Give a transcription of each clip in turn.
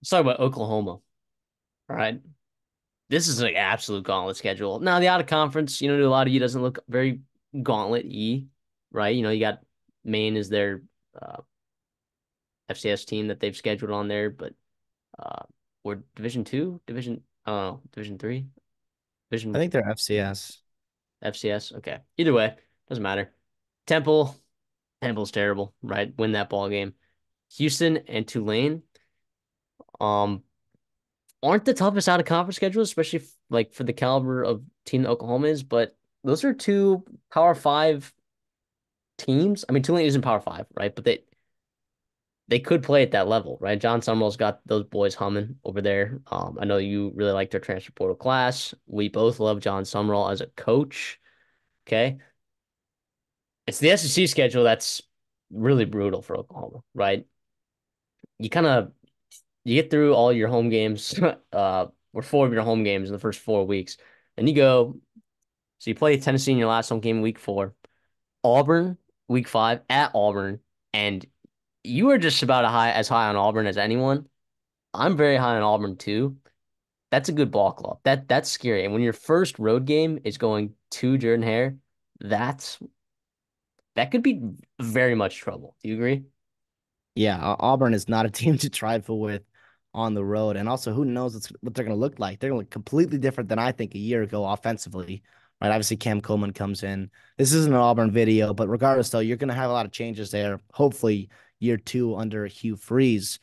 Let's talk about Oklahoma. All right. This is like absolute gauntlet schedule. Now, the out of conference, to a lot of you doesn't look very gauntlet-y, right? You got Maine is their uh, FCS team that they've scheduled on there, but uh, we're Division two, Division, I don't know, Division three, I Division think they're FCS. FCS. Okay. Either way, doesn't matter. Temple, Temple's terrible, right? Win that ball game. Houston and Tulane, um, aren't the toughest out of conference schedules, especially like for the caliber of team that Oklahoma is, but those are two Power Five teams. I mean, Tulane isn't Power Five, right? But they could play at that level, right? John Summerall's got those boys humming over there. I know you really like their transfer portal class. We both love John Summerall as a coach. Okay. It's the SEC schedule that's really brutal for Oklahoma, right? You kind of you get through all your home games, or four of your home games in the first 4 weeks. Then you go, so you play Tennessee in your last home game week four, Auburn week five at Auburn, and you are just about as high on Auburn as anyone. I'm very high on Auburn too. That's a good ball club. That's scary. And when your first road game is going to Jordan Hare, that's that could be very much trouble. Do you agree? Yeah, Auburn is not a team to trifle with on the road. And also, who knows what they're going to look like? They're going to look completely different than I think a year ago offensively, right? Obviously, Cam Coleman comes in. This isn't an Auburn video, but regardless, though, you're going to have a lot of changes there. Hopefully, year two under Hugh Freeze.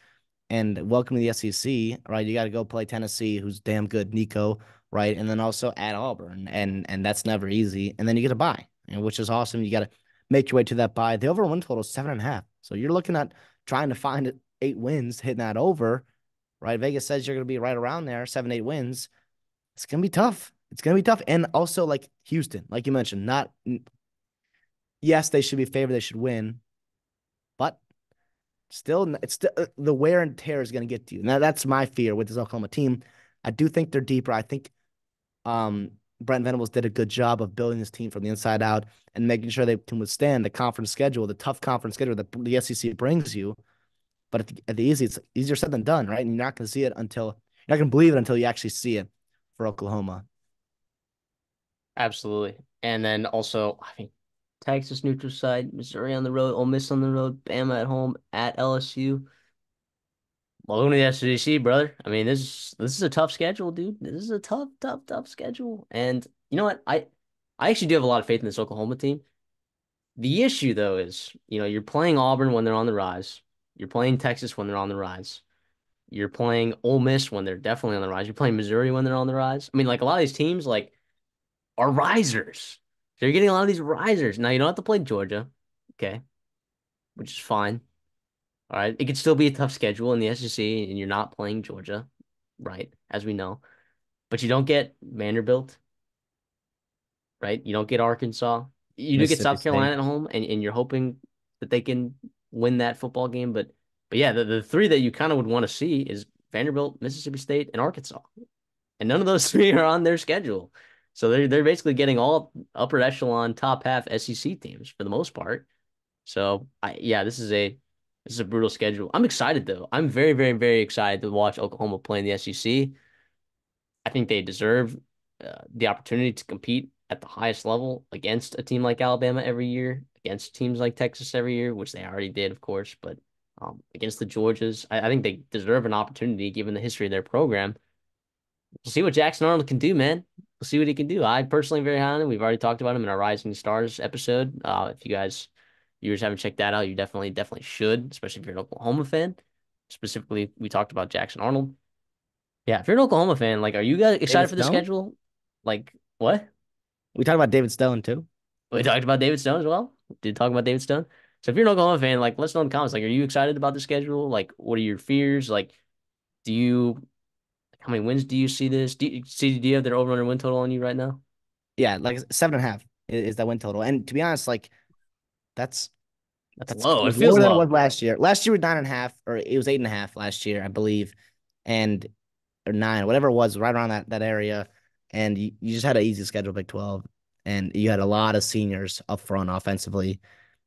And welcome to the SEC, right? You got to go play Tennessee, who's damn good, Nico, right? And then also at Auburn, and that's never easy. And then you get a bye, which is awesome. You got to make your way to that bye. The over win total is 7.5, so you're looking at trying to find 8 wins, hitting that over, right? Vegas says you're going to be right around there, 7, 8 wins. It's going to be tough. It's going to be tough, and also like Houston, like you mentioned, not yes, they should be favored, they should win, but still, it's still, the wear and tear is going to get to you. Now, that's my fear with this Oklahoma team. I do think they're deeper. I think Brent Venables did a good job of building this team from the inside out and making sure they can withstand the conference schedule, the tough conference schedule that the SEC brings you. But at the easy, it's easier said than done, right? And you're not going to see it until you're not going to believe it until you actually see it for Oklahoma. Absolutely. And then also, I mean, Texas neutral side, Missouri on the road, Ole Miss on the road, Bama at home, at LSU. Welcome to the SEC, brother. I mean, this is a tough schedule, dude. This is a tough, tough, tough schedule. And you know what? I actually do have a lot of faith in this Oklahoma team. The issue though is, you're playing Auburn when they're on the rise. You're playing Texas when they're on the rise. You're playing Ole Miss when they're definitely on the rise. You're playing Missouri when they're on the rise. I mean, like a lot of these teams like are risers. So you're getting a lot of these risers. Now you don't have to play Georgia, okay, which is fine. All right. It could still be a tough schedule in the SEC, and you're not playing Georgia, right? As we know. But you don't get Vanderbilt, right? You don't get Arkansas. You do get Mississippi South Carolina State. at home, and you're hoping that they can win that football game. But yeah, the three that you kind of would want to see is Vanderbilt, Mississippi State, and Arkansas. And none of those three are on their schedule. So they're basically getting all upper echelon top half SEC teams for the most part. So yeah, this is a brutal schedule. I'm excited though. I'm very, very, very excited to watch Oklahoma play in the SEC. I think they deserve the opportunity to compete at the highest level against a team like Alabama every year, against teams like Texas every year, which they already did, of course, but against the Georgias, I think they deserve an opportunity given the history of their program. We'll see what Jackson Arnold can do, man. We'll see what he can do. I personally am very high on him. We've already talked about him in our Rising Stars episode. If you guys viewers haven't checked that out, you definitely should, especially if you're an Oklahoma fan. Specifically, we talked about Jackson Arnold. Yeah, if you're an Oklahoma fan, like, are you guys David excited for the Stone. schedule? Like, what? We talked about David Stone too. We talked about David Stone as well. Did talk about David Stone. So if you're an Oklahoma fan, like, let us know in the comments. Like, are you excited about the schedule? Like, what are your fears? Like, do you how many wins do you see this? Do you have their over under win total on you right now? Yeah, like 7.5 is that win total. And to be honest, like that's That's That's low. It feels lower than it was low. last year. Last year was 9.5, or it was 8.5 last year, I believe, and or nine, whatever it was, right around that area. And you just had an easy schedule, Big 12, and you had a lot of seniors up front offensively,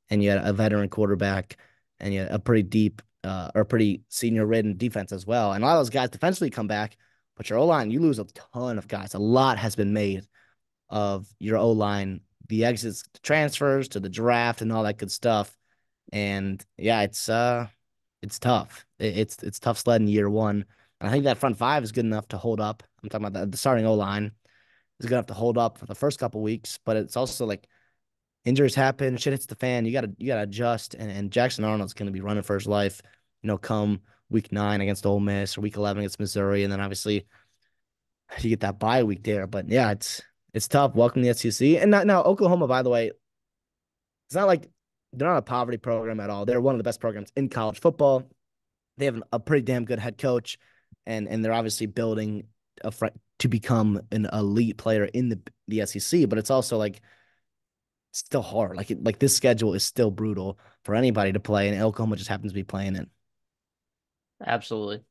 and you had a veteran quarterback, and you had a pretty deep. or pretty senior ridden defense as well. And a lot of those guys defensively come back, but your O line, you lose a ton of guys. A lot has been made of your O line, the exits, the transfers to the draft, and all that good stuff. And yeah, it's tough. It's tough sledding year one. And I think that front five is good enough to hold up. I'm talking about the starting O line is good enough to hold up for the first couple weeks, but it's also like injuries happen, shit hits the fan. You gotta adjust. And Jackson Arnold's gonna be running for his life, come week 9 against Ole Miss or week 11 against Missouri, and then obviously you get that bye week there. But yeah, it's tough. Welcome to the SEC. And now Oklahoma, by the way, it's not like they're not a poverty program at all. They're one of the best programs in college football. They have a pretty damn good head coach, and they're obviously building to become an elite player in the SEC. But it's also like still hard. Like this schedule is still brutal for anybody to play, and Oklahoma just happens to be playing it. Absolutely.